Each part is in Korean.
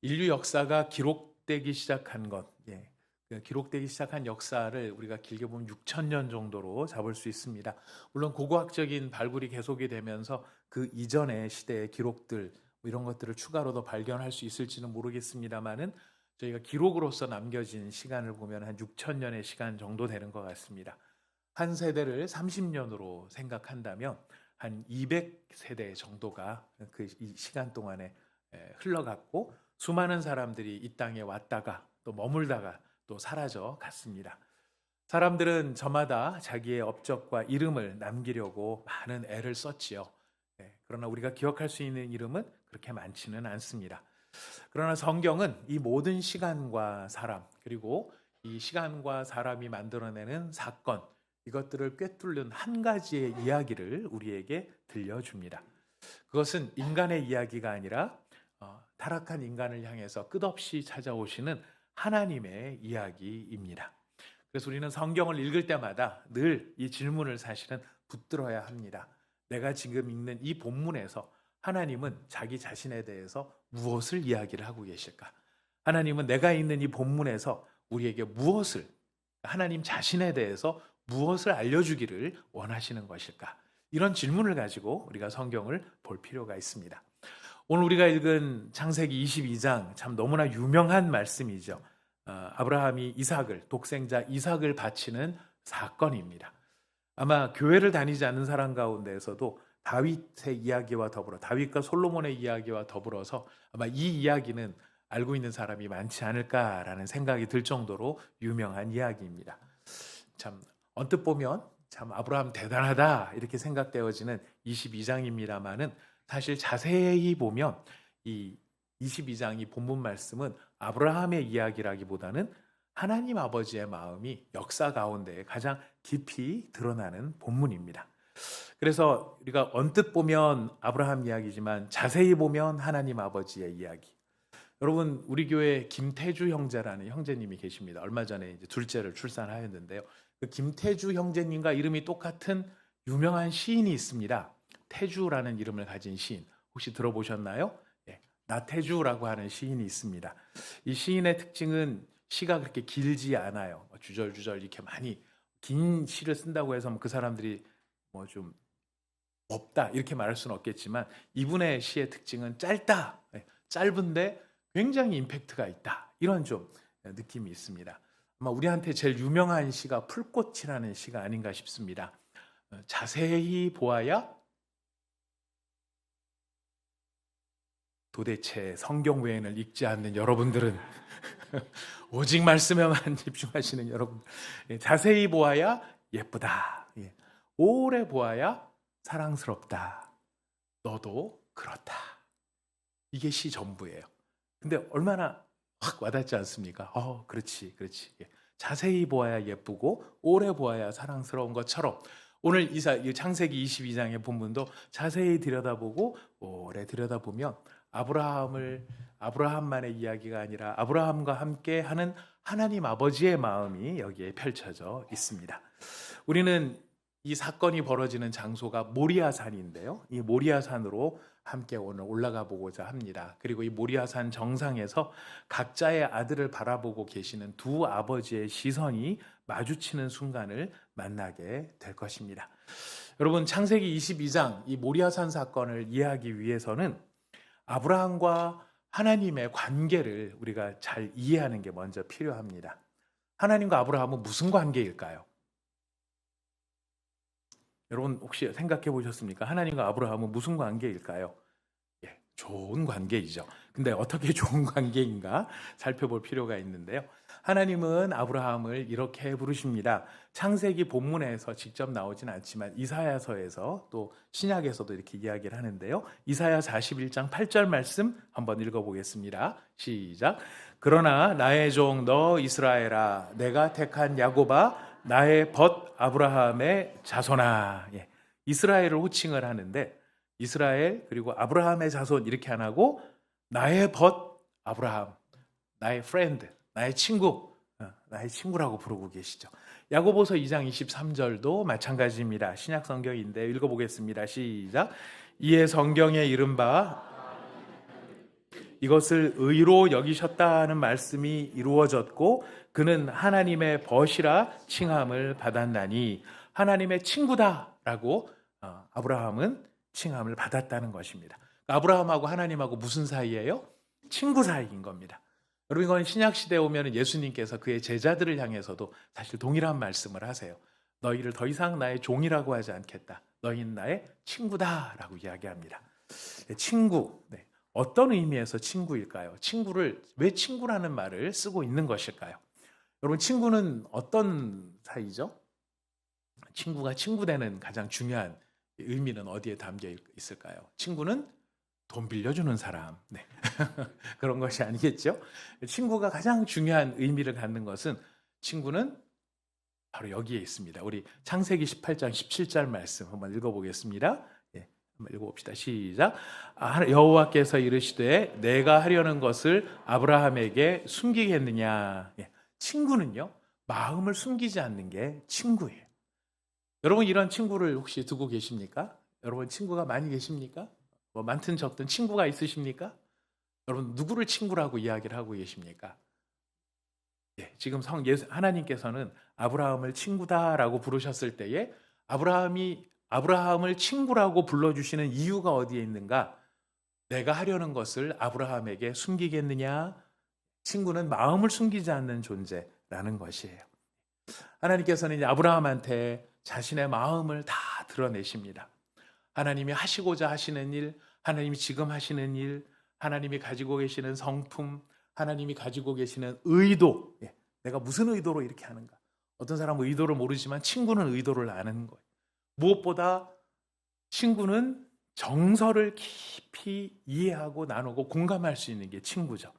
인류 역사가 기록되기 시작한 것, 기록되기 시작한 역사를 우리가 길게 보면 6천 년 정도로 잡을 수 있습니다. 물론 고고학적인 발굴이 계속이 되면서 그 이전의 시대의 기록들 이런 것들을 추가로 더 발견할 수 있을지는 모르겠습니다만은 저희가 기록으로서 남겨진 시간을 보면 한 6천 년의 시간 정도 되는 것 같습니다. 한 세대를 30년으로 생각한다면 한 200세대 정도가 그 이 시간 동안에 흘러갔고 수많은 사람들이 이 땅에 왔다가 또 머물다가 또 사라져 갔습니다. 사람들은 저마다 자기의 업적과 이름을 남기려고 많은 애를 썼지요. 그러나 우리가 기억할 수 있는 이름은 그렇게 많지는 않습니다. 그러나 성경은 이 모든 시간과 사람 그리고 이 시간과 사람이 만들어내는 사건 이것들을 꿰뚫는 한 가지의 이야기를 우리에게 들려줍니다. 그것은 인간의 이야기가 아니라 타락한 인간을 향해서 끝없이 찾아오시는 하나님의 이야기입니다. 그래서 우리는 성경을 읽을 때마다 늘 이 질문을 사실은 붙들어야 합니다. 내가 지금 읽는 이 본문에서 하나님은 자기 자신에 대해서 무엇을 이야기를 하고 계실까? 하나님은 내가 읽는 이 본문에서 우리에게 무엇을, 하나님 자신에 대해서 무엇을 알려주기를 원하시는 것일까? 이런 질문을 가지고 우리가 성경을 볼 필요가 있습니다. 오늘 우리가 읽은 창세기 22장 참 너무나 유명한 말씀이죠. 아브라함이 독생자 이삭을 바치는 사건입니다. 아마 교회를 다니지 않는 사람 가운데에서도 다윗의 이야기와 더불어 다윗과 솔로몬의 이야기와 더불어서 아마 이 이야기는 알고 있는 사람이 많지 않을까라는 생각이 들 정도로 유명한 이야기입니다. 참 언뜻 보면 참 아브라함 대단하다 이렇게 생각되어지는 22장입니다만은 사실 자세히 보면 이 22장 이 본문 말씀은 아브라함의 이야기라기보다는 하나님 아버지의 마음이 역사 가운데 가장 깊이 드러나는 본문입니다. 그래서 우리가 언뜻 보면 아브라함 이야기지만 자세히 보면 하나님 아버지의 이야기. 여러분 우리 교회 김태주 형제라는 형제님이 계십니다. 얼마 전에 이제 둘째를 출산하였는데요. 그 김태주 형제님과 이름이 똑같은 유명한 시인이 있습니다. 태주라는 이름을 가진 시인 혹시 들어보셨나요? 나태주라고 하는 시인이 있습니다. 이 시인의 특징은 시가 그렇게 길지 않아요. 주절주절 이렇게 많이 긴 시를 쓴다고 해서 그 사람들이 뭐 좀 없다 이렇게 말할 수는 없겠지만 이분의 시의 특징은 짧다, 짧은데 굉장히 임팩트가 있다 이런 좀 느낌이 있습니다. 아마 우리한테 제일 유명한 시가 풀꽃이라는 시가 아닌가 싶습니다. 자세히 보아야 도대체 성경 외에는 읽지 않는 여러분들은 오직 말씀에만 집중하시는 여러분 자세히 보아야 예쁘다 오래 보아야 사랑스럽다 너도 그렇다 이게 시 전부예요. 근데 얼마나 확 와닿지 않습니까? 그렇지 자세히 보아야 예쁘고 오래 보아야 사랑스러운 것처럼 오늘 이 창세기 22장의 본문도 자세히 들여다보고 오래 들여다보면 아브라함만의 이야기가 아니라 아브라함과 함께 하는 하나님 아버지의 마음이 여기에 펼쳐져 있습니다. 우리는 이 사건이 벌어지는 장소가 모리아산인데요. 이 모리아산으로 함께 오늘 올라가 보고자 합니다. 그리고 이 모리아산 정상에서 각자의 아들을 바라보고 계시는 두 아버지의 시선이 마주치는 순간을 만나게 될 것입니다. 여러분 창세기 22장 이 모리아산 사건을 이해하기 위해서는 아브라함과 하나님의 관계를 우리가 잘 이해하는 게 먼저 필요합니다. 하나님과 아브라함은 무슨 관계일까요? 여러분 혹시 생각해 보셨습니까? 하나님과 아브라함은 무슨 관계일까요? 좋은 관계이죠. 근데 어떻게 좋은 관계인가 살펴볼 필요가 있는데요. 하나님은 아브라함을 이렇게 부르십니다. 창세기 본문에서 직접 나오진 않지만 이사야서에서 또 신약에서도 이렇게 이야기를 하는데요. 이사야 41장 8절 말씀 한번 읽어보겠습니다. 시작. 그러나 나의 종 너 이스라엘아 내가 택한 야곱아 나의 벗 아브라함의 자손아. 이스라엘을 호칭을 하는데 이스라엘 그리고 아브라함의 자손 이렇게 안 하고 나의 벗 아브라함 나의 프렌드 나의 친구라고 부르고 계시죠. 야고보서 2장 23절도 마찬가지입니다. 신약 성경인데 읽어보겠습니다. 시작. 이에 성경에 이른바 이것을 의로 여기셨다는 말씀이 이루어졌고 그는 하나님의 벗이라 칭함을 받았나니 하나님의 친구다라고 아브라함은 칭함을 받았다는 것입니다. 아브라함하고 하나님하고 무슨 사이예요? 친구 사이인 겁니다. 여러분 이건 신약 시대에 오면 예수님께서 그의 제자들을 향해서도 사실 동일한 말씀을 하세요. 너희를 더 이상 나의 종이라고 하지 않겠다. 너희는 나의 친구다라고 이야기합니다. 친구, 어떤 의미에서 친구일까요? 친구를 왜 친구라는 말을 쓰고 있는 것일까요? 여러분 친구는 어떤 사이죠? 친구가 친구 되는 가장 중요한 의미는 어디에 담겨 있을까요? 친구는 돈 빌려주는 사람. 그런 것이 아니겠죠? 친구가 가장 중요한 의미를 갖는 것은 친구는 바로 여기에 있습니다. 우리 창세기 18장 17절 말씀 한번 읽어보겠습니다. 한번 읽어봅시다. 시작. 여호와께서 이르시되 내가 하려는 것을 아브라함에게 숨기겠느냐. 친구는요 마음을 숨기지 않는 게 친구예요. 여러분 이런 친구를 혹시 두고 계십니까? 여러분 친구가 많이 계십니까? 많든 적든 친구가 있으십니까? 여러분 누구를 친구라고 이야기를 하고 계십니까? 지금 하나님께서는 아브라함을 친구다라고 부르셨을 때에 아브라함을 친구라고 불러주시는 이유가 어디에 있는가? 내가 하려는 것을 아브라함에게 숨기겠느냐? 친구는 마음을 숨기지 않는 존재라는 것이에요. 하나님께서는 이제 아브라함한테 자신의 마음을 다 드러내십니다. 하나님이 하시고자 하시는 일, 하나님이 지금 하시는 일, 하나님이 가지고 계시는 성품, 하나님이 가지고 계시는 의도, 내가 무슨 의도로 이렇게 하는가? 어떤 사람은 의도를 모르지만 친구는 의도를 아는 거예요. 무엇보다 친구는 정서를 깊이 이해하고 나누고 공감할 수 있는 게 친구죠.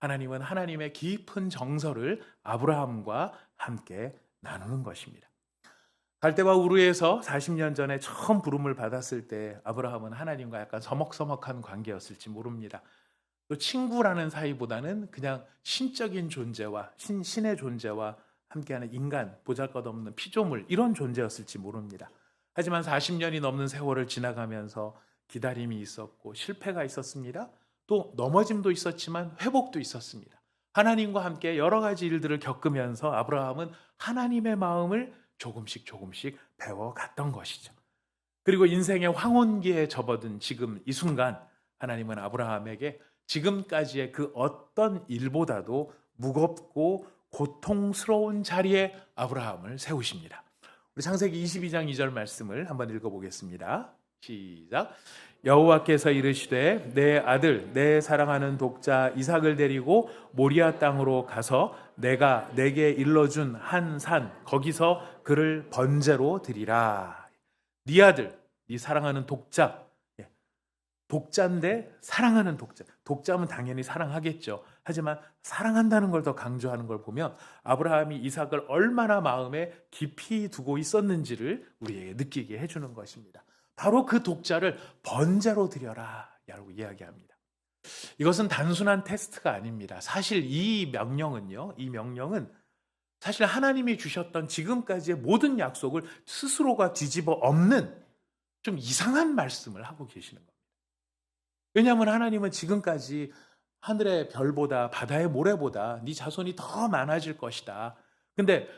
하나님은 하나님의 깊은 정서를 아브라함과 함께 나누는 것입니다. 갈대와 우르에서 40년 전에 처음 부름을 받았을 때 아브라함은 하나님과 약간 서먹서먹한 관계였을지 모릅니다. 또 친구라는 사이보다는 그냥 신적인 존재와 신의 존재와 함께하는 인간, 보잘것없는 피조물 이런 존재였을지 모릅니다. 하지만 40년이 넘는 세월을 지나가면서 기다림이 있었고 실패가 있었습니다. 또 넘어짐도 있었지만 회복도 있었습니다. 하나님과 함께 여러 가지 일들을 겪으면서 아브라함은 하나님의 마음을 조금씩 배워갔던 것이죠. 그리고 인생의 황혼기에 접어든 지금 이 순간 하나님은 아브라함에게 지금까지의 그 어떤 일보다도 무겁고 고통스러운 자리에 아브라함을 세우십니다. 우리 창세기 22장 2절 말씀을 한번 읽어보겠습니다. 시작. 여호와께서 이르시되 내 아들 내 사랑하는 독자 이삭을 데리고 모리아 땅으로 가서 내가 내게 일러준 한 산 거기서 그를 번제로 드리라. 네 아들 네 사랑하는 독자, 독자인데 사랑하는 독자. 독자면 당연히 사랑하겠죠. 하지만 사랑한다는 걸 더 강조하는 걸 보면 아브라함이 이삭을 얼마나 마음에 깊이 두고 있었는지를 우리에게 느끼게 해주는 것입니다. 바로 그 독자를 번제로 드려라 라고 이야기합니다. 이것은 단순한 테스트가 아닙니다. 사실 이 명령은 사실 하나님이 주셨던 지금까지의 모든 약속을 스스로가 뒤집어 엎는 좀 이상한 말씀을 하고 계시는 겁니다. 왜냐하면 하나님은 지금까지 하늘의 별보다 바다의 모래보다 네 자손이 더 많아질 것이다. 근데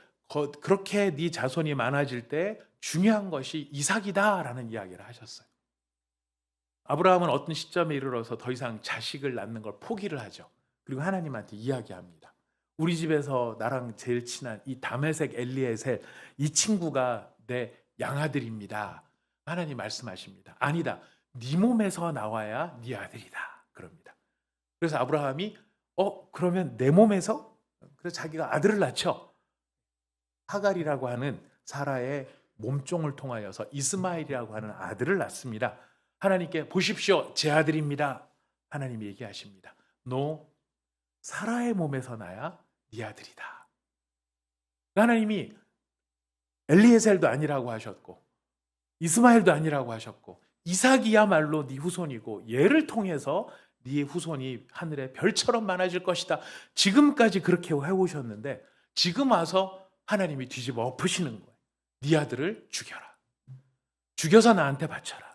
그렇게 네 자손이 많아질 때 중요한 것이 이삭이다라는 이야기를 하셨어요. 아브라함은 어떤 시점에 이르러서 더 이상 자식을 낳는 걸 포기를 하죠. 그리고 하나님한테 이야기합니다. 우리 집에서 나랑 제일 친한 이 다메섹 엘리에셀 이 친구가 내 양아들입니다. 하나님 말씀하십니다. 아니다. 네 몸에서 나와야 네 아들이다. 그럽니다. 그래서 아브라함이 그러면 내 몸에서? 그래서 자기가 아들을 낳죠. 하갈이라고 하는 사라의 몸종을 통하여서 이스마엘이라고 하는 아들을 낳습니다. 하나님께 보십시오. 제 아들입니다. 하나님이 얘기하십니다. 너 사라의 몸에서 나야 네 아들이다. 하나님이 엘리에셀도 아니라고 하셨고 이스마엘도 아니라고 하셨고 이삭이야말로 네 후손이고 얘를 통해서 네 후손이 하늘의 별처럼 많아질 것이다. 지금까지 그렇게 해오셨는데 지금 와서 하나님이 뒤집어 엎으시는 거예요. 네 아들을 죽여라. 죽여서 나한테 바쳐라.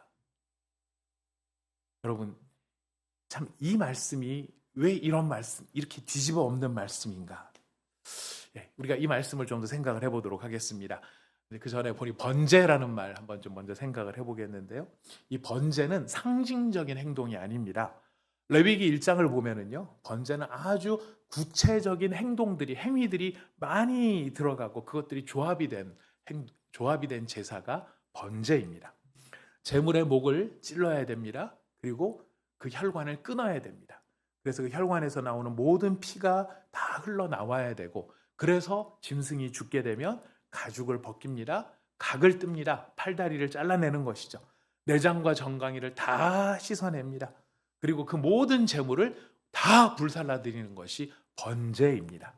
여러분 참 이 말씀이 왜 이런 말씀, 이렇게 뒤집어 엎는 말씀인가? 예, 우리가 이 말씀을 좀 더 생각을 해보도록 하겠습니다. 그 전에 보니 번제라는 말 한번 좀 먼저 생각을 해보겠는데요. 이 번제는 상징적인 행동이 아닙니다. 레위기 1장을 보면은요, 번제는 아주 구체적인 행위들이 많이 들어가고 그것들이 조합이 된 제사가 번제입니다. 제물의 목을 찔러야 됩니다. 그리고 그 혈관을 끊어야 됩니다. 그래서 그 혈관에서 나오는 모든 피가 다 흘러나와야 되고, 그래서 짐승이 죽게 되면 가죽을 벗깁니다. 각을 뜹니다. 팔다리를 잘라내는 것이죠. 내장과 정강이를 다 씻어냅니다. 그리고 그 모든 제물을 다 불살라 드리는 것이 번제입니다.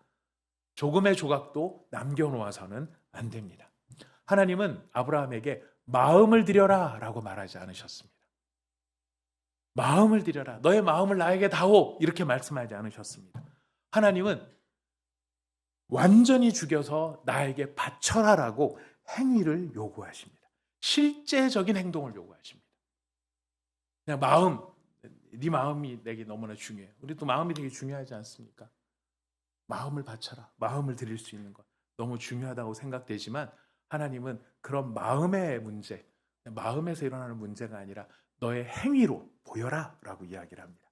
조금의 조각도 남겨놓아서는 안 됩니다. 하나님은 아브라함에게 마음을 드려라 라고 말하지 않으셨습니다. 마음을 드려라, 너의 마음을 나에게 다오, 이렇게 말씀하지 않으셨습니다. 하나님은 완전히 죽여서 나에게 바쳐라라고 행위를 요구하십니다. 실제적인 행동을 요구하십니다. 그냥 네 마음이 내게 너무나 중요해요. 우리도 마음이 되게 중요하지 않습니까? 마음을 바쳐라, 마음을 드릴 수 있는 것 너무 중요하다고 생각되지만, 하나님은 그런 마음의 문제, 마음에서 일어나는 문제가 아니라 너의 행위로 보여라 라고 이야기를 합니다.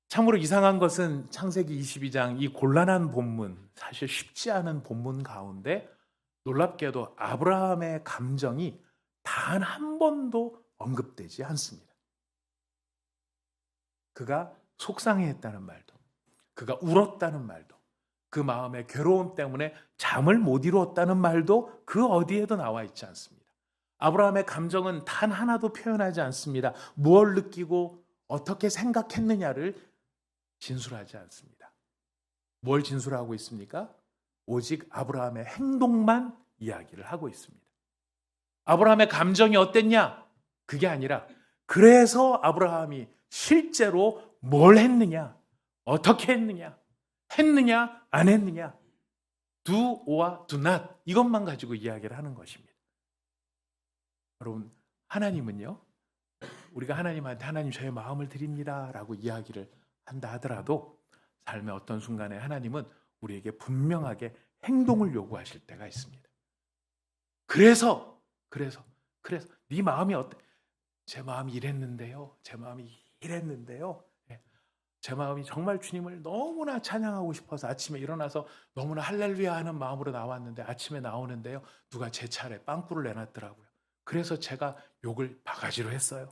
참으로 이상한 것은 창세기 22장 이 곤란한 본문, 사실 쉽지 않은 본문 가운데 놀랍게도 아브라함의 감정이 단 한 번도 언급되지 않습니다. 그가 속상해했다는 말도, 그가 울었다는 말도, 그 마음의 괴로움 때문에 잠을 못 이루었다는 말도 그 어디에도 나와 있지 않습니다. 아브라함의 감정은 단 하나도 표현하지 않습니다. 무엇을 느끼고 어떻게 생각했느냐를 진술하지 않습니다. 뭘 진술하고 있습니까? 오직 아브라함의 행동만 이야기를 하고 있습니다. 아브라함의 감정이 어땠냐? 그게 아니라, 그래서 아브라함이 실제로 뭘 했느냐? 어떻게 했느냐? 했느냐? 안 했느냐? do or do not, 이것만 가지고 이야기를 하는 것입니다. 여러분, 하나님은요, 우리가 하나님한테 하나님 저의 마음을 드립니다 라고 이야기를 한다 하더라도 삶의 어떤 순간에 하나님은 우리에게 분명하게 행동을 요구하실 때가 있습니다. 그래서 네 마음이 어때? 제 마음이 이랬는데요. 제 마음이 정말 주님을 너무나 찬양하고 싶어서 아침에 일어나서 너무나 할렐루야 하는 마음으로 나왔는데, 아침에 나오는데요, 누가 제 차례 빵꾸를 내놨더라고요. 그래서 제가 욕을 바가지로 했어요.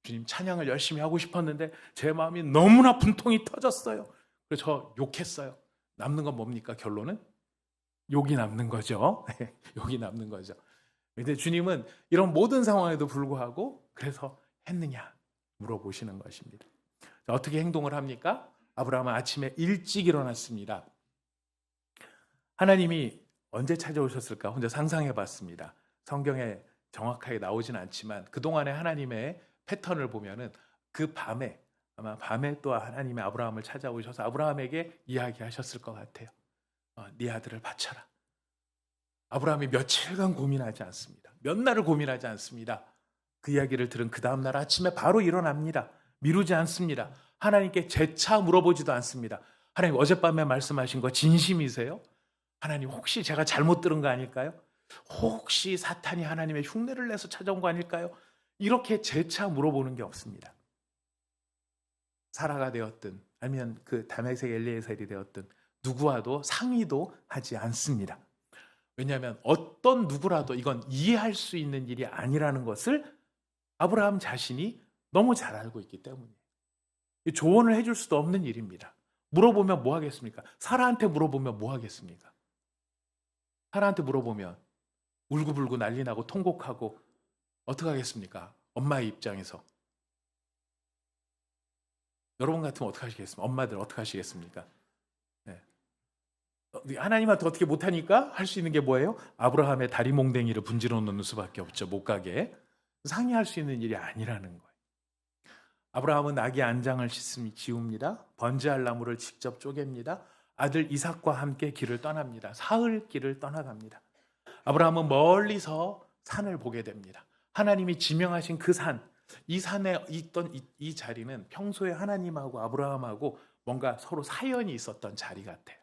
주님, 찬양을 열심히 하고 싶었는데 제 마음이 너무나 분통이 터졌어요. 그래서 저 욕했어요. 남는 건 뭡니까? 결론은 욕이 남는 거죠. 욕이 남는 거죠. 근데 주님은 이런 모든 상황에도 불구하고 그래서 했느냐 물어보시는 것입니다. 어떻게 행동을 합니까? 아브라함은 아침에 일찍 일어났습니다. 하나님이 언제 찾아오셨을까 혼자 상상해 봤습니다. 성경에 정확하게 나오진 않지만 그동안의 하나님의 패턴을 보면은 그 밤에, 아마 밤에 또 하나님의 아브라함을 찾아오셔서 아브라함에게 이야기하셨을 것 같아요. 네 아들을 바쳐라. 아브라함이 며칠간 고민하지 않습니다. 몇 날을 고민하지 않습니다. 그 이야기를 들은 그 다음날 아침에 바로 일어납니다. 미루지 않습니다. 하나님께 재차 물어보지도 않습니다. 하나님, 어젯밤에 말씀하신 거 진심이세요? 하나님, 혹시 제가 잘못 들은 거 아닐까요? 혹시 사탄이 하나님의 흉내를 내서 찾아온 거 아닐까요? 이렇게 재차 물어보는 게 없습니다. 사라가 되었든 아니면 그 다메섹 엘리에셀이 되었든 누구와도 상의도 하지 않습니다. 왜냐하면 어떤 누구라도 이건 이해할 수 있는 일이 아니라는 것을 아브라함 자신이 너무 잘 알고 있기 때문이에요. 조언을 해줄 수도 없는 일입니다. 물어보면 뭐 하겠습니까? 사라한테 물어보면 뭐 하겠습니까? 사라한테 물어보면 울고불고 난리 나고 통곡하고 어떻게 하겠습니까? 엄마의 입장에서. 여러분 같으면 어떻게 하시겠습니까? 엄마들 어떻게 하시겠습니까? 네. 하나님한테 어떻게 못하니까 할 수 있는 게 뭐예요? 아브라함의 다리 몽댕이를 분지러 놓는 수밖에 없죠. 못 가게. 상의할 수 있는 일이 아니라는 거예요. 아브라함은 나귀 안장을 지웁니다. 번제할 나무를 직접 쪼갭니다. 아들 이삭과 함께 길을 떠납니다. 사흘 길을 떠나갑니다. 아브라함은 멀리서 산을 보게 됩니다. 하나님이 지명하신 그 산, 이 산에 있던 이 자리는 평소에 하나님하고 아브라함하고 뭔가 서로 사연이 있었던 자리 같아요.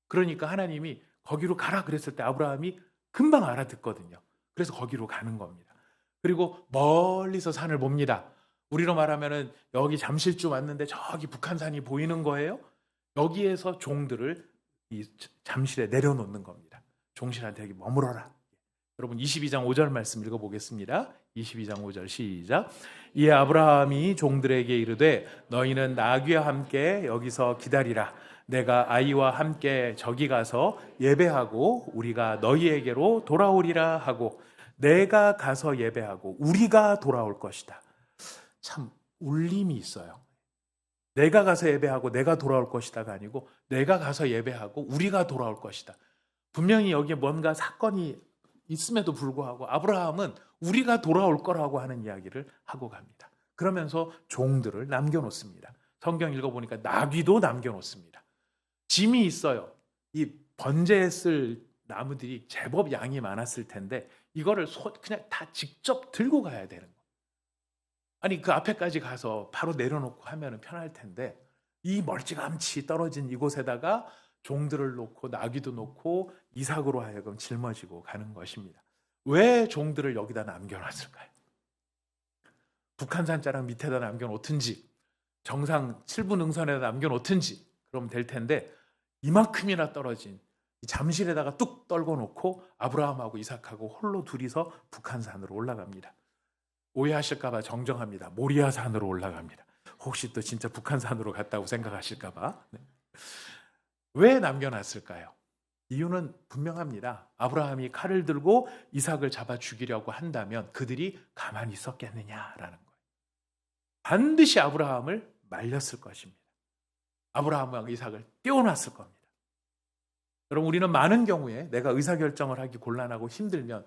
그러니까 하나님이 거기로 가라 그랬을 때 아브라함이 금방 알아듣거든요. 그래서 거기로 가는 겁니다. 그리고 멀리서 산을 봅니다. 우리로 말하면은 여기 잠실쯤 왔는데 저기 북한산이 보이는 거예요. 여기에서 종들을 이 잠실에 내려놓는 겁니다. 종실한테 여기 머물러라. 여러분 22장 5절 말씀 읽어보겠습니다. 22장 5절 시작. 이에 아브라함이 종들에게 이르되 너희는 나귀와 함께 여기서 기다리라. 내가 아이와 함께 저기 가서 예배하고 우리가 너희에게로 돌아오리라 하고 내가 가서 예배하고 우리가 돌아올 것이다. 참 울림이 있어요. 내가 가서 예배하고 내가 돌아올 것이다가 아니고 내가 가서 예배하고 우리가 돌아올 것이다. 분명히 여기에 뭔가 사건이 있음에도 불구하고 아브라함은 우리가 돌아올 거라고 하는 이야기를 하고 갑니다. 그러면서 종들을 남겨놓습니다. 성경 읽어보니까 나귀도 남겨놓습니다. 짐이 있어요. 이 번제했을 나무들이 제법 양이 많았을 텐데 이거를 그냥 다 직접 들고 가야 되는 거예요. 아니 그 앞에까지 가서 바로 내려놓고 하면 편할 텐데 이 멀찌감치 떨어진 이곳에다가 종들을 놓고 나귀도 놓고 이삭으로 하여금 짊어지고 가는 것입니다. 왜 종들을 여기다 남겨놨을까요? 북한산 자락 밑에다 남겨놓든지 정상 7분 능선에다 남겨놓든지 그러면 될 텐데 이만큼이나 떨어진 잠실에다가 뚝 떨궈 놓고 아브라함하고 이삭하고 홀로 둘이서 북한산으로 올라갑니다. 오해하실까봐 정정합니다. 모리아산으로 올라갑니다. 혹시 또 진짜 북한산으로 갔다고 생각하실까봐. 네. 왜 남겨놨을까요? 이유는 분명합니다. 아브라함이 칼을 들고 이삭을 잡아 죽이려고 한다면 그들이 가만히 있었겠느냐라는 거예요. 반드시 아브라함을 말렸을 것입니다. 아브라함과 이삭을 떼어놨을 겁니다. 여러분 우리는 많은 경우에 내가 의사결정을 하기 곤란하고 힘들면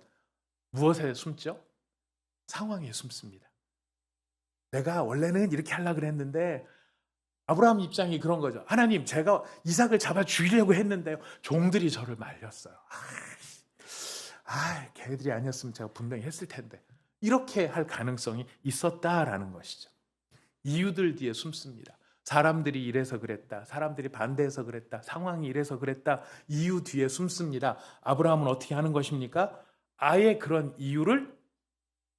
무엇에 숨죠? 상황에 숨습니다. 내가 원래는 이렇게 하려고 그랬는데 아브라함 입장이 그런 거죠. 하나님 제가 이삭을 잡아 죽이려고 했는데요. 종들이 저를 말렸어요. 걔들이 아니었으면 제가 분명히 했을 텐데. 이렇게 할 가능성이 있었다라는 것이죠. 이유들 뒤에 숨습니다. 사람들이 이래서 그랬다. 사람들이 반대해서 그랬다. 상황이 이래서 그랬다. 이유 뒤에 숨습니다. 아브라함은 어떻게 하는 것입니까? 아예 그런 이유를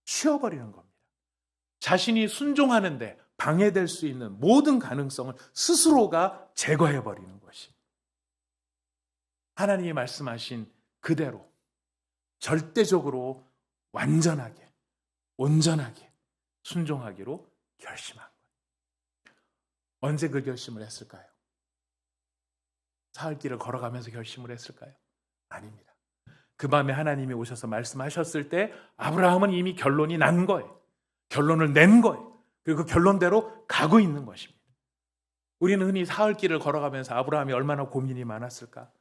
치워버리는 겁니다. 자신이 순종하는데 방해될 수 있는 모든 가능성을 스스로가 제거해버리는 것이 하나님이 말씀하신 그대로 절대적으로 완전하게 온전하게 순종하기로 결심한 거예요. 언제 그 결심을 했을까요? 사흘길을 걸어가면서 결심을 했을까요? 아닙니다. 그 밤에 하나님이 오셔서 말씀하셨을 때 아브라함은 이미 결론이 난 거예요. 결론을 낸 거예요. 그리고 그 결론대로 가고 있는 것입니다. 우리는 흔히 사흘길을 걸어가면서 아브라함이 얼마나 고민이 많았을까?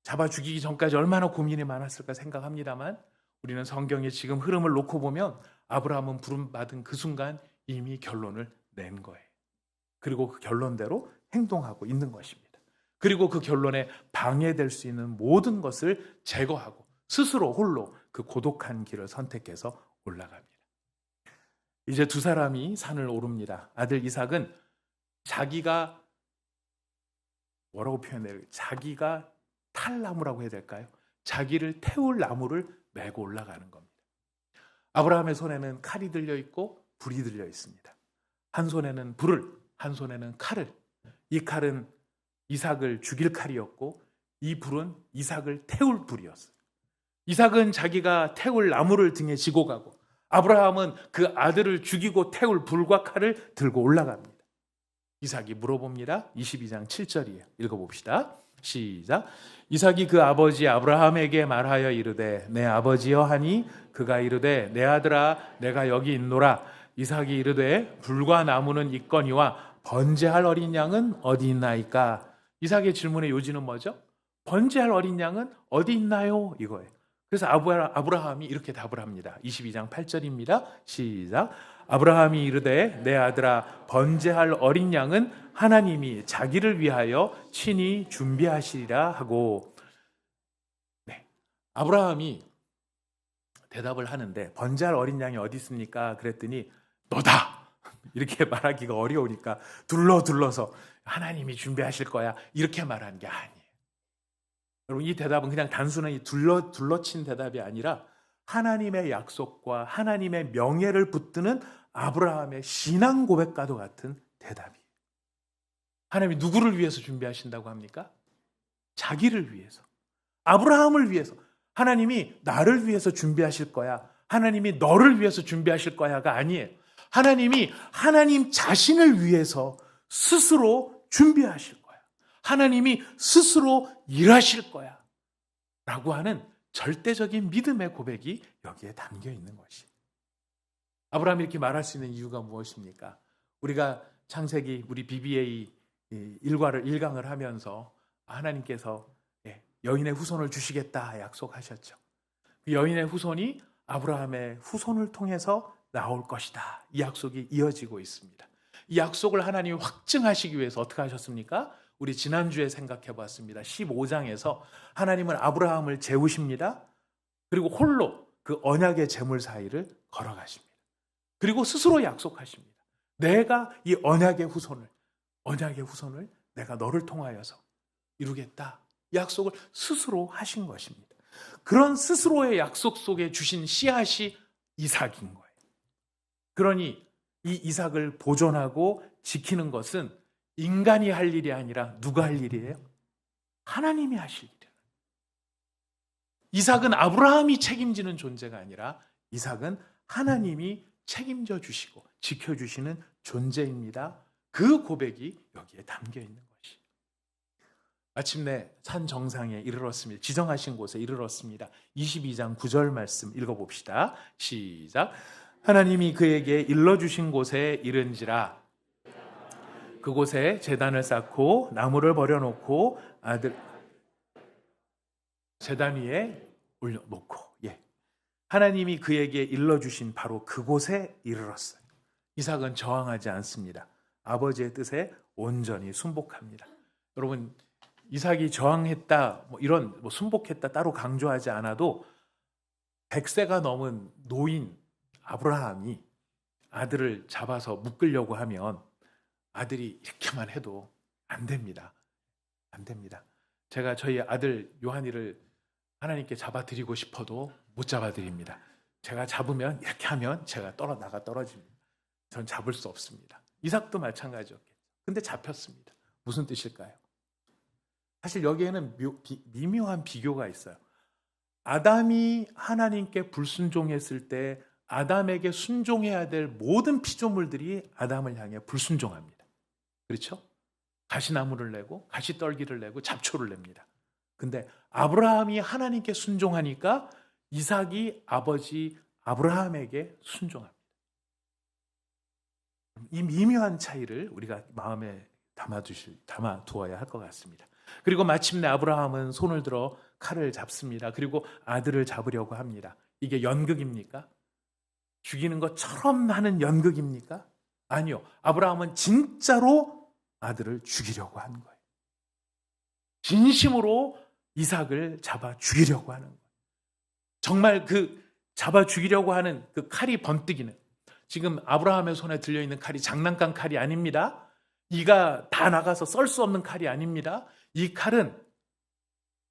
잡아 죽이기 전까지 얼마나 고민이 많았을까 생각합니다만 우리는 성경의 지금 흐름을 놓고 보면 아브라함은 부름받은 그 순간 이미 결론을 낸 거예요. 그리고 그 결론대로 행동하고 있는 것입니다. 그리고 그 결론에 방해될 수 있는 모든 것을 제거하고 스스로 홀로 그 고독한 길을 선택해서 올라갑니다. 이제 두 사람이 산을 오릅니다. 아들 이삭은 자기가 뭐라고 표현해요? 자기가 탈 나무라고 해야 될까요? 자기를 태울 나무를 메고 올라가는 겁니다. 아브라함의 손에는 칼이 들려 있고 불이 들려 있습니다. 한 손에는 불을, 한 손에는 칼을. 이 칼은 이삭을 죽일 칼이었고 이 불은 이삭을 태울 불이었어요. 이삭은 자기가 태울 나무를 등에 지고 가고 아브라함은 그 아들을 죽이고 태울 불과 칼을 들고 올라갑니다. 이삭이 물어봅니다. 22장 7절이에요. 읽어봅시다. 시작. 이삭이 그 아버지 아브라함에게 말하여 이르되 내 아버지여 하니 그가 이르되 내 아들아 내가 여기 있노라. 이삭이 이르되 불과 나무는 있거니와 번제할 어린 양은 어디 있나이까? 이삭의 질문의 요지는 뭐죠? 번제할 어린 양은 어디 있나요? 이거예요. 그래서 아브라함이 이렇게 답을 합니다. 22장 8절입니다. 시작. 아브라함이 이르되 내 아들아 번제할 어린 양은 하나님이 자기를 위하여 친히 준비하시리라 하고 네. 아브라함이 대답을 하는데 번제할 어린 양이 어디 있습니까? 그랬더니 너다. 이렇게 말하기가 어려우니까 둘러서 하나님이 준비하실 거야. 이렇게 말한 게 아니에요. 여러분, 이 대답은 그냥 단순히 둘러친 대답이 아니라 하나님의 약속과 하나님의 명예를 붙드는 아브라함의 신앙 고백과도 같은 대답이에요. 하나님이 누구를 위해서 준비하신다고 합니까? 자기를 위해서. 아브라함을 위해서. 하나님이 나를 위해서 준비하실 거야. 하나님이 너를 위해서 준비하실 거야가 아니에요. 하나님이 하나님 자신을 위해서 스스로 준비하실 거야. 하나님이 스스로 일하실 거야. 라고 하는 절대적인 믿음의 고백이 여기에 담겨 있는 것이. 아브라함이 이렇게 말할 수 있는 이유가 무엇입니까? 우리가 창세기 우리 BBA 일과를 1강을 하면서 하나님께서 여인의 후손을 주시겠다 약속하셨죠. 그 여인의 후손이 아브라함의 후손을 통해서 나올 것이다. 이 약속이 이어지고 있습니다. 이 약속을 하나님이 확증하시기 위해서 어떻게 하셨습니까? 우리 지난주에 생각해 봤습니다. 15장에서 하나님은 아브라함을 재우십니다. 그리고 홀로 그 언약의 제물 사이를 걸어가십니다. 그리고 스스로 약속하십니다. 내가 이 언약의 후손을 내가 너를 통하여서 이루겠다. 이 약속을 스스로 하신 것입니다. 그런 스스로의 약속 속에 주신 씨앗이 이삭인 거예요. 그러니 이 이삭을 보존하고 지키는 것은 인간이 할 일이 아니라 누가 할 일이에요? 하나님이 하실 일이에요. 이삭은 아브라함이 책임지는 존재가 아니라 이삭은 하나님이 책임져 주시고 지켜주시는 존재입니다. 그 고백이 여기에 담겨 있는 것이. 마침내 산 정상에 이르렀습니다. 지정하신 곳에 이르렀습니다. 22장 9절 말씀 읽어봅시다. 시작. 하나님이 그에게 일러주신 곳에 이른지라. 그곳에 제단을 쌓고 나무를 버려놓고 제단 위에 올려놓고 하나님이 그에게 일러주신 바로 그곳에 이르렀어요. 이삭은 저항하지 않습니다. 아버지의 뜻에 온전히 순복합니다. 여러분, 이삭이 저항했다, 이런 순복했다 따로 강조하지 않아도 100세가 넘은 노인 아브라함이 아들을 잡아서 묶으려고 하면 아들이 이렇게만 해도 안 됩니다. 안 됩니다. 제가 저희 아들 요한이를 하나님께 잡아드리고 싶어도 못 잡아드립니다. 제가 잡으면 이렇게 하면 제가 떨어집니다. 전 잡을 수 없습니다. 이삭도 마찬가지였겠죠. 근데 잡혔습니다. 무슨 뜻일까요? 사실 여기에는 미묘한 비교가 있어요. 아담이 하나님께 불순종했을 때 아담에게 순종해야 될 모든 피조물들이 아담을 향해 불순종합니다. 그렇죠? 가시나무를 내고 가시떨기를 내고 잡초를 냅니다. 근데 아브라함이 하나님께 순종하니까 이삭이 아버지 아브라함에게 순종합니다. 이 미묘한 차이를 우리가 마음에 담아두어야 할 것 같습니다. 그리고 마침내 아브라함은 손을 들어 칼을 잡습니다. 그리고 아들을 잡으려고 합니다. 이게 연극입니까? 죽이는 것처럼 하는 연극입니까? 아니요. 아브라함은 진짜로 아들을 죽이려고 하는 거예요. 진심으로 이삭을 잡아 죽이려고 하는 거예요. 정말 그 잡아 죽이려고 하는 그 칼이 번뜩이는, 지금 아브라함의 손에 들려있는 칼이 장난감 칼이 아닙니다. 이가 다 나가서 썰 수 없는 칼이 아닙니다. 이 칼은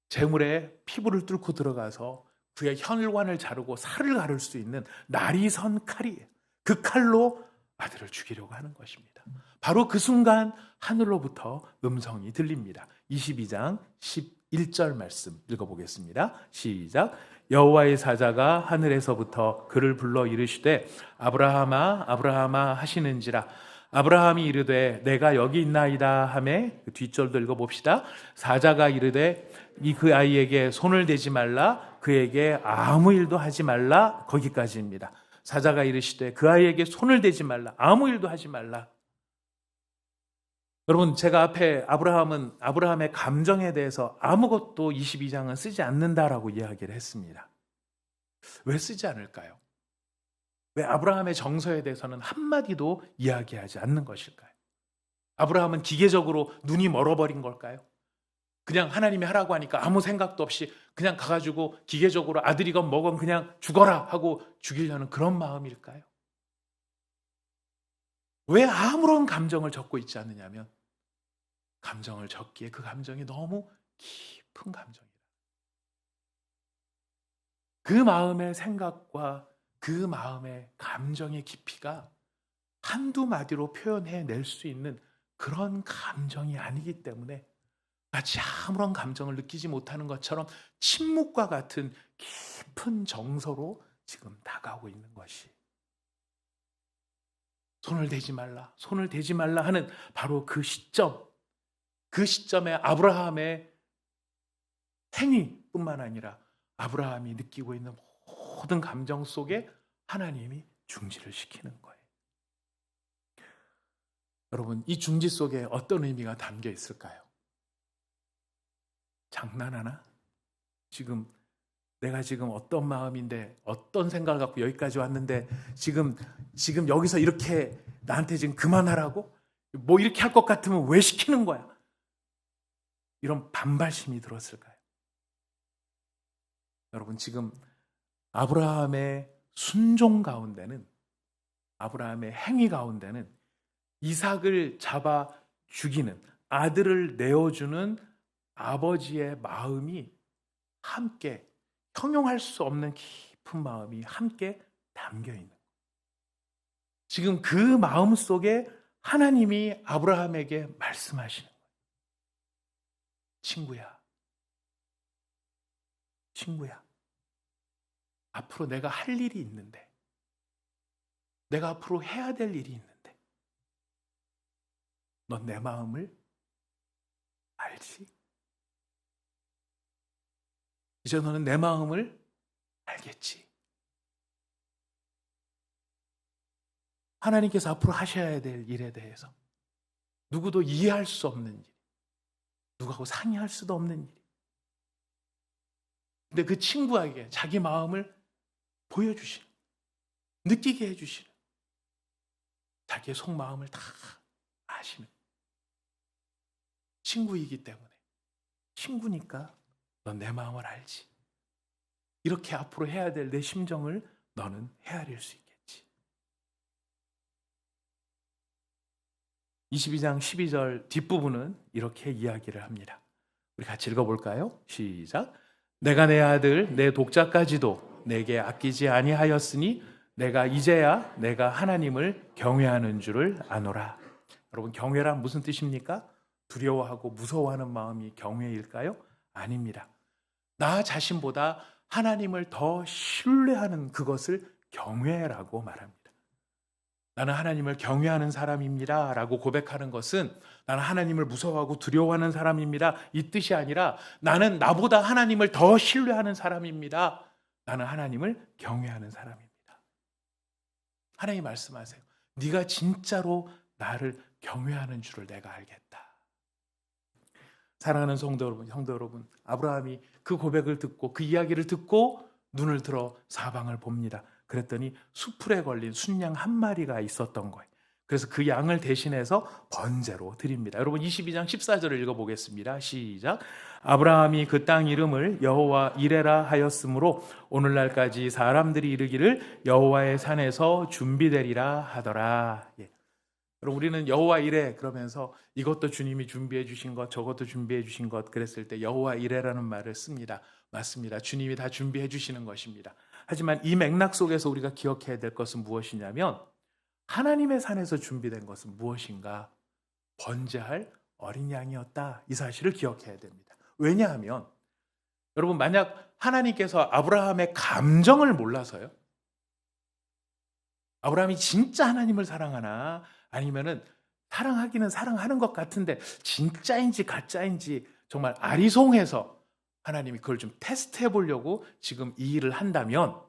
재물에 피부를 뚫고 들어가서 그의 혈관을 자르고 살을 가를 수 있는 날이 선 칼이에요. 그 칼로 아들을 죽이려고 하는 것입니다. 바로 그 순간 하늘로부터 음성이 들립니다. 22장 11절 말씀 읽어보겠습니다. 시작. 여호와의 사자가 하늘에서부터 그를 불러 이르시되 아브라함아 아브라함아 하시는지라. 아브라함이 이르되 내가 여기 있나이다 하매, 그 뒷절도 읽어봅시다. 사자가 이르되 그 아이에게 손을 대지 말라, 그에게 아무 일도 하지 말라. 거기까지입니다. 사자가 이르시되 그 아이에게 손을 대지 말라, 아무 일도 하지 말라. 여러분, 제가 앞에 아브라함의 감정에 대해서 아무것도 22장은 쓰지 않는다라고 이야기를 했습니다. 왜 쓰지 않을까요? 왜 아브라함의 정서에 대해서는 한마디도 이야기하지 않는 것일까요? 아브라함은 기계적으로 눈이 멀어버린 걸까요? 그냥 하나님이 하라고 하니까 아무 생각도 없이 그냥 가가지고 기계적으로 아들이건 뭐건 그냥 죽어라 하고 죽이려는 그런 마음일까요? 왜 아무런 감정을 적고 있지 않느냐면 감정을 적기에 그 감정이 너무 깊은 감정이다. 그 마음의 생각과 그 마음의 감정의 깊이가 한두 마디로 표현해낼 수 있는 그런 감정이 아니기 때문에 마치 아무런 감정을 느끼지 못하는 것처럼 침묵과 같은 깊은 정서로 지금 다가오고 있는 것이, 손을 대지 말라, 손을 대지 말라 하는 바로 그 시점, 그 시점에 아브라함의 행위뿐만 아니라 아브라함이 느끼고 있는 모든 감정 속에 하나님이 중지를 시키는 거예요. 여러분, 이 중지 속에 어떤 의미가 담겨 있을까요? 장난하나? 내가 지금 어떤 마음인데, 어떤 생각을 갖고 여기까지 왔는데 지금 여기서 이렇게 나한테 지금 그만하라고? 뭐 이렇게 할 것 같으면 왜 시키는 거야? 이런 반발심이 들었을까요? 여러분, 지금 아브라함의 순종 가운데는, 아브라함의 행위 가운데는 이삭을 잡아 죽이는, 아들을 내어주는 아버지의 마음이 함께, 형용할 수 없는 깊은 마음이 함께 담겨 있는 거예요. 지금 그 마음 속에 하나님이 아브라함에게 말씀하시는 거예요. 친구야, 앞으로 내가 할 일이 있는데, 내가 앞으로 해야 될 일이 있는데, 넌 내 마음을 알지? 이제 너는 내 마음을 알겠지? 하나님께서 앞으로 하셔야 될 일에 대해서 누구도 이해할 수 없는 일, 누구하고 상의할 수도 없는 일. 근데 그 친구에게 자기 마음을 보여주시는, 느끼게 해주시는, 자기의 속마음을 다 아시는 친구이기 때문에, 친구니까 넌 내 마음을 알지. 이렇게 앞으로 해야 될 내 심정을 너는 헤아릴 수 있겠지. 22장 12절 뒷부분은 이렇게 이야기를 합니다. 우리 같이 읽어볼까요? 시작. 내가 내 아들 내 독자까지도 내게 아끼지 아니하였으니 내가 이제야 내가 하나님을 경외하는 줄을 아노라. 여러분, 경외란 무슨 뜻입니까? 두려워하고 무서워하는 마음이 경외일까요? 아닙니다. 나 자신보다 하나님을 더 신뢰하는 그것을 경외라고 말합니다. 나는 하나님을 경외하는 사람입니다 라고 고백하는 것은 나는 하나님을 무서워하고 두려워하는 사람입니다, 이 뜻이 아니라 나는 나보다 하나님을 더 신뢰하는 사람입니다. 나는 하나님을 경외하는 사람입니다. 하나님 말씀하세요. 네가 진짜로 나를 경외하는 줄을 내가 알겠다. 사랑하는 성도 여러분, 아브라함이 그 고백을 듣고 그 이야기를 듣고 눈을 들어 사방을 봅니다. 그랬더니 수풀에 걸린 순양 한 마리가 있었던 거예요. 그래서 그 양을 대신해서 번제로 드립니다. 여러분, 22장 14절을 읽어보겠습니다. 시작. 아브라함이 그 땅 이름을 여호와 이레라 하였으므로 오늘날까지 사람들이 이르기를 여호와의 산에서 준비되리라 하더라. 여러분, 우리는 여호와 이레 그러면서 이것도 주님이 준비해 주신 것, 저것도 준비해 주신 것 그랬을 때 여호와 이레라는 말을 씁니다. 맞습니다. 주님이 다 준비해 주시는 것입니다. 하지만 이 맥락 속에서 우리가 기억해야 될 것은 무엇이냐면 하나님의 산에서 준비된 것은 무엇인가? 번제할 어린 양이었다. 이 사실을 기억해야 됩니다. 왜냐하면 여러분, 만약 하나님께서 아브라함의 감정을 몰라서요, 아브라함이 진짜 하나님을 사랑하나 아니면은 사랑하기는 사랑하는 것 같은데 진짜인지 가짜인지 정말 아리송해서 하나님이 그걸 좀 테스트해 보려고 지금 이 일을 한다면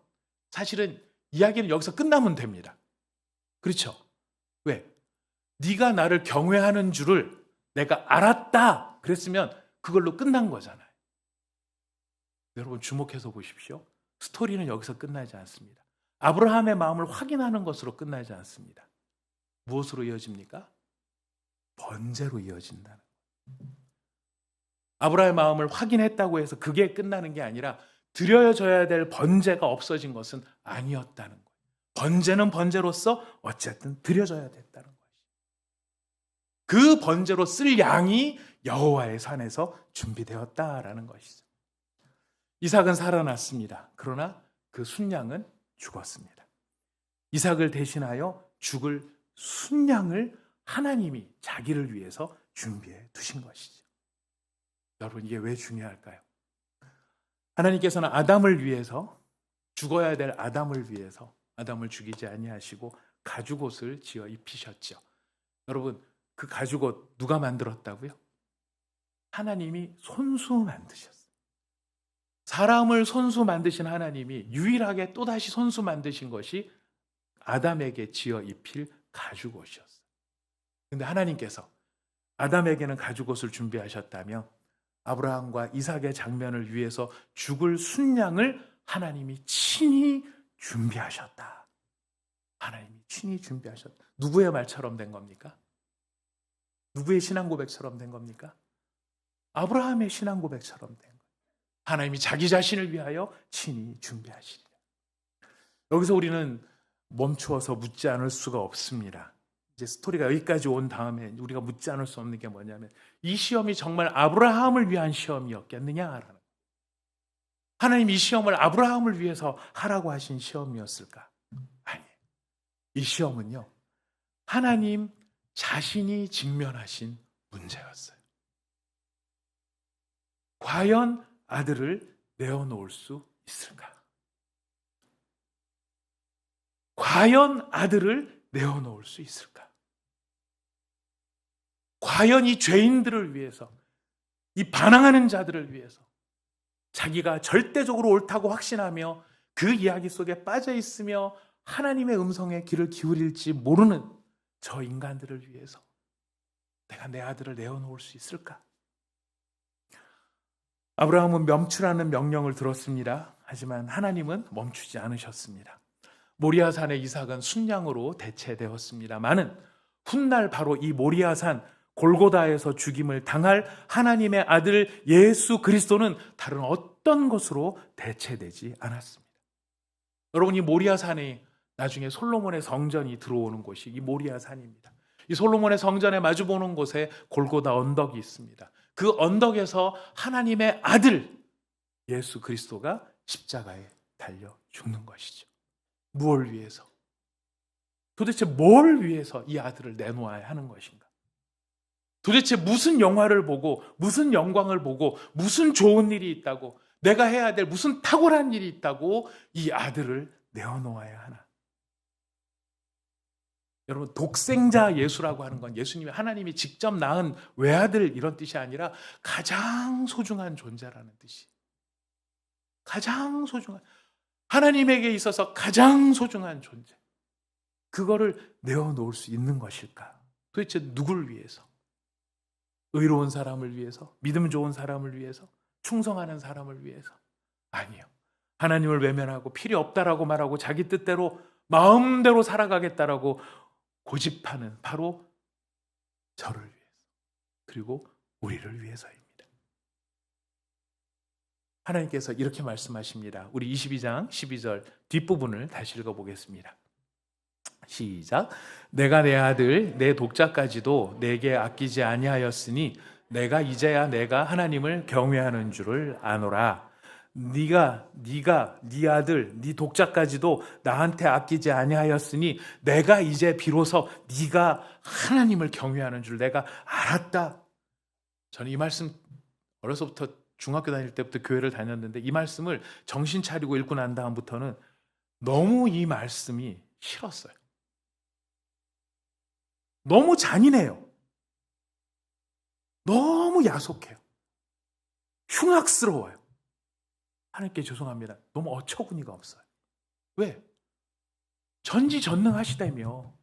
사실은 이야기는 여기서 끝나면 됩니다. 그렇죠? 왜? 네가 나를 경외하는 줄을 내가 알았다 그랬으면 그걸로 끝난 거잖아요. 여러분, 주목해서 보십시오. 스토리는 여기서 끝나지 않습니다. 아브라함의 마음을 확인하는 것으로 끝나지 않습니다. 무엇으로 이어집니까? 번제로 이어진다는 거예요. 아브라함의 마음을 확인했다고 해서 그게 끝나는 게 아니라 드려져야 될 번제가 없어진 것은 아니었다는 거예요. 번제는 번제로서 어쨌든 드려져야 됐다는 거예요. 그 번제로 쓸 양이 여호와의 산에서 준비되었다라는 것이죠. 이삭은 살아났습니다. 그러나 그 순양은 죽었습니다. 이삭을 대신하여 죽을 순양을 하나님이 자기를 위해서 준비해 두신 것이죠. 여러분, 이게 왜 중요할까요? 하나님께서는 아담을 위해서, 죽어야 될 아담을 위해서 아담을 죽이지 아니하시고 가죽옷을 지어 입히셨죠. 여러분, 그 가죽옷 누가 만들었다고요? 하나님이 손수 만드셨어요. 사람을 손수 만드신 하나님이 유일하게 또다시 손수 만드신 것이 아담에게 지어 입힐 가죽옷이었어요. 그런데 하나님께서 아담에게는 가죽옷을 준비하셨다며 아브라함과 이삭의 장면을 위해서 죽을 순양을 하나님이 친히 준비하셨다. 하나님이 친히 준비하셨다. 누구의 말처럼 된 겁니까? 누구의 신앙 고백처럼 된 겁니까? 아브라함의 신앙 고백처럼 된 거예요. 하나님이 자기 자신을 위하여 친히 준비하시리라. 여기서 우리는 멈추어서 묻지 않을 수가 없습니다. 이제 스토리가 여기까지 온 다음에 우리가 묻지 않을 수 없는 게 뭐냐면, 이 시험이 정말 아브라함을 위한 시험이었겠느냐라는, 하나님 이 시험을 아브라함을 위해서 하라고 하신 시험이었을까? 아니에요. 이 시험은요, 하나님 자신이 직면하신 문제였어요. 과연 아들을 내어놓을 수 있을까? 과연 아들을 내어놓을 수 있을까? 과연 이 죄인들을 위해서, 이 반항하는 자들을 위해서, 자기가 절대적으로 옳다고 확신하며 그 이야기 속에 빠져 있으며 하나님의 음성에 귀를 기울일지 모르는 저 인간들을 위해서 내가 내 아들을 내어놓을 수 있을까? 아브라함은 멈추라는 명령을 들었습니다. 하지만 하나님은 멈추지 않으셨습니다. 모리아산의 이삭은 순양으로 대체되었습니다마는 훗날 바로 이 모리아산 골고다에서 죽임을 당할 하나님의 아들 예수 그리스도는 다른 어떤 것으로 대체되지 않았습니다. 여러분, 이 모리아산이 나중에 솔로몬의 성전이 들어오는 곳이 이 모리아산입니다. 이 솔로몬의 성전에 마주보는 곳에 골고다 언덕이 있습니다. 그 언덕에서 하나님의 아들 예수 그리스도가 십자가에 달려 죽는 것이죠. 무엇을 위해서? 도대체 뭘 위해서 이 아들을 내놓아야 하는 것인가? 도대체 무슨 영화를 보고, 무슨 영광을 보고, 무슨 좋은 일이 있다고, 내가 해야 될 무슨 탁월한 일이 있다고 이 아들을 내어놓아야 하나? 여러분, 독생자 예수라고 하는 건 예수님이, 하나님이 직접 낳은 외아들 이런 뜻이 아니라 가장 소중한 존재라는 뜻이, 가장 소중한, 하나님에게 있어서 가장 소중한 존재, 그거를 내어놓을 수 있는 것일까? 도대체 누굴 위해서? 의로운 사람을 위해서? 믿음 좋은 사람을 위해서? 충성하는 사람을 위해서? 아니요. 하나님을 외면하고 필요 없다라고 말하고 자기 뜻대로 마음대로 살아가겠다라고 고집하는 바로 저를 위해서, 그리고 우리를 위해서입니다. 하나님께서 이렇게 말씀하십니다. 우리 22장 12절 뒷부분을 다시 읽어보겠습니다. 시작. 내가 내 아들 내 독자까지도 내게 아끼지 아니하였으니 내가 이제야 내가 하나님을 경외하는 줄을 아노라. 네가 네 아들 네 독자까지도 나한테 아끼지 아니하였으니 내가 이제 비로소 네가 하나님을 경외하는 줄 내가 알았다. 저는 이 말씀 어려서부터 중학교 다닐 때부터 교회를 다녔는데 이 말씀을 정신 차리고 읽고 난 다음부터는 너무 이 말씀이 싫었어요. 너무 잔인해요. 너무 야속해요. 흉악스러워요. 하나님께 죄송합니다. 너무 어처구니가 없어요. 왜? 전지전능하시다며.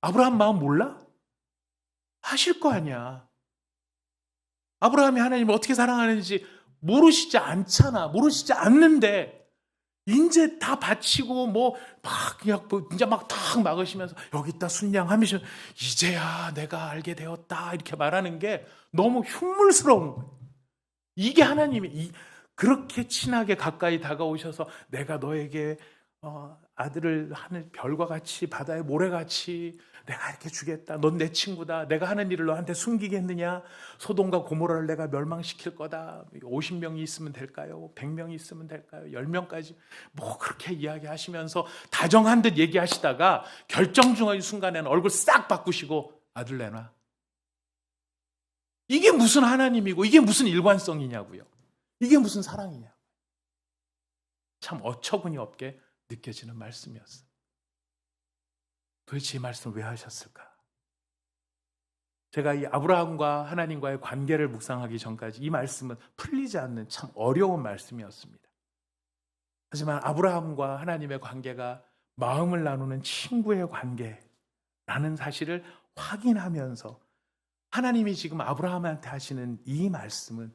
아브라함 마음 몰라? 하실 거 아니야. 아브라함이 하나님을 어떻게 사랑하는지 모르시지 않잖아. 모르시지 않는데 이제 다 바치고 그냥 이제 막 탁 막으시면서 여기 있다 순양하면서 이제야 내가 알게 되었다 이렇게 말하는 게 너무 흉물스러운 거예요. 이게 하나님이 그렇게 친하게 가까이 다가오셔서 내가 너에게 아들을 하늘 별과 같이 바다의 모래같이 내가 이렇게 주겠다. 넌 내 친구다. 내가 하는 일을 너한테 숨기겠느냐? 소돔과 고모라를 내가 멸망시킬 거다. 50명이 있으면 될까요? 100명이 있으면 될까요? 10명까지 뭐 그렇게 이야기하시면서 다정한 듯 얘기하시다가 결정적인 순간에는 얼굴 싹 바꾸시고 아들 내놔. 이게 무슨 하나님이고 이게 무슨 일관성이냐고요. 이게 무슨 사랑이냐. 참 어처구니 없게 느껴지는 말씀이었어요. 도대체 이 말씀을 왜 하셨을까? 제가 이 아브라함과 하나님과의 관계를 묵상하기 전까지 이 말씀은 풀리지 않는 참 어려운 말씀이었습니다. 하지만 아브라함과 하나님의 관계가 마음을 나누는 친구의 관계라는 사실을 확인하면서 하나님이 지금 아브라함한테 하시는 이 말씀은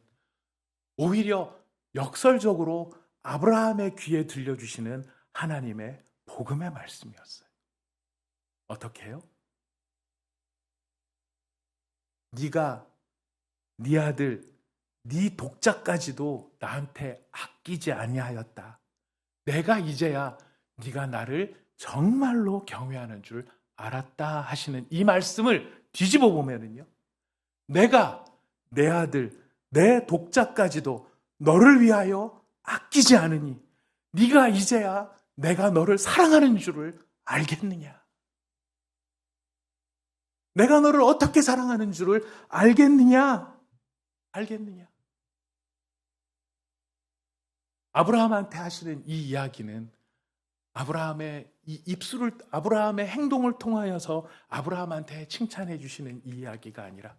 오히려 역설적으로 아브라함의 귀에 들려주시는 하나님의 복음의 말씀이었어요. 어떻게 해요? 네가 네 아들, 네 독자까지도 나한테 아끼지 아니하였다. 내가 이제야 네가 나를 정말로 경외하는 줄 알았다 하시는 이 말씀을 뒤집어 보면은요. 내가 내 아들, 내 독자까지도 너를 위하여 아끼지 않으니 네가 이제야 내가 너를 사랑하는 줄을 알겠느냐? 내가 너를 어떻게 사랑하는 줄을 알겠느냐? 알겠느냐? 아브라함한테 하시는 이 이야기는 아브라함의 행동을 통하여서 아브라함한테 칭찬해 주시는 이 이야기가 아니라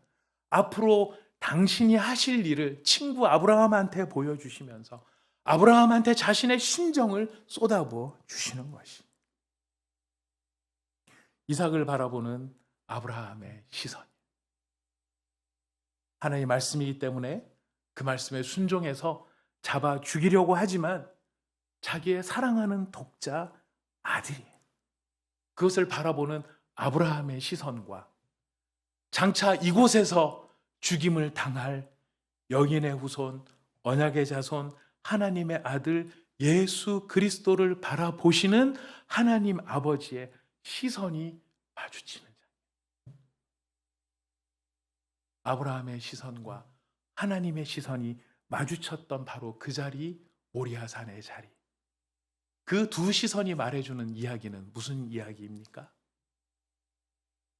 앞으로 당신이 하실 일을 친구 아브라함한테 보여주시면서 아브라함한테 자신의 심정을 쏟아부어 주시는 것이 이삭을 바라보는 아브라함의 시선. 하나님의 말씀이기 때문에 그 말씀에 순종해서 잡아 죽이려고 하지만 자기의 사랑하는 독자 아들이 그것을 바라보는 아브라함의 시선과 장차 이곳에서 죽임을 당할 여인의 후손, 언약의 자손, 하나님의 아들 예수 그리스도를 바라보시는 하나님 아버지의 시선이 마주치는 자. 아브라함의 시선과 하나님의 시선이 마주쳤던 바로 그 자리, 모리아산의 자리. 그 두 시선이 말해주는 이야기는 무슨 이야기입니까?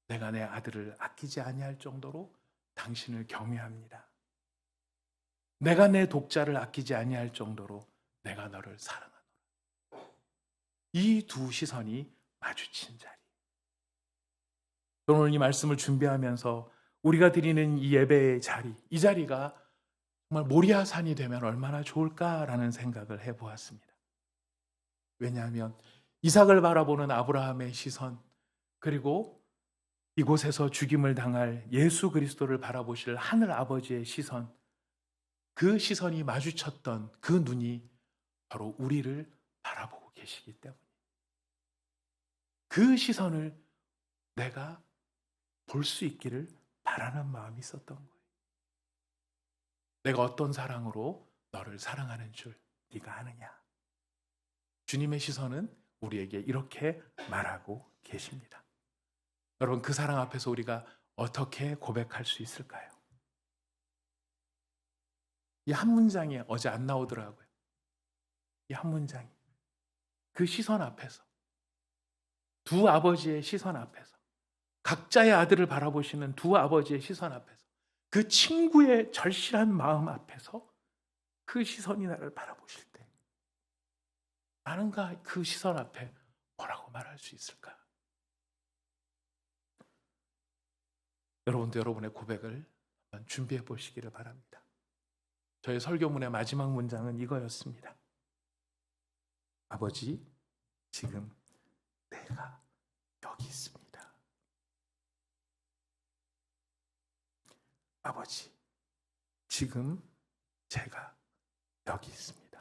내가 내 아들을 아끼지 아니할 정도로 당신을 경외합니다. 내가 내 독자를 아끼지 아니할 정도로 내가 너를 사랑하노라. 이 두 시선이 마주친 자리. 오늘 이 말씀을 준비하면서 우리가 드리는 이 예배의 자리, 이 자리가 정말 모리아산이 되면 얼마나 좋을까라는 생각을 해보았습니다. 왜냐하면 이삭을 바라보는 아브라함의 시선, 그리고 이곳에서 죽임을 당할 예수 그리스도를 바라보실 하늘 아버지의 시선, 그 시선이 마주쳤던 그 눈이 바로 우리를 바라보고 계시기 때문에 그 시선을 내가 볼 수 있기를 바라는 마음이 있었던 거예요. 내가 어떤 사랑으로 너를 사랑하는 줄 네가 아느냐? 주님의 시선은 우리에게 이렇게 말하고 계십니다. 여러분, 그 사랑 앞에서 우리가 어떻게 고백할 수 있을까요? 이 한 문장이 어제 안 나오더라고요. 이 한 문장이. 그 시선 앞에서, 두 아버지의 시선 앞에서, 각자의 아들을 바라보시는 두 아버지의 시선 앞에서, 그 친구의 절실한 마음 앞에서 그 시선이 나를 바라보실 때 나는 그 시선 앞에 뭐라고 말할 수 있을까? 여러분도 여러분의 고백을 한번 준비해 보시기를 바랍니다. 저의 설교문의 마지막 문장은 이거였습니다. 아버지, 지금 내가 여기 있습니다. 아버지, 지금 제가 여기 있습니다.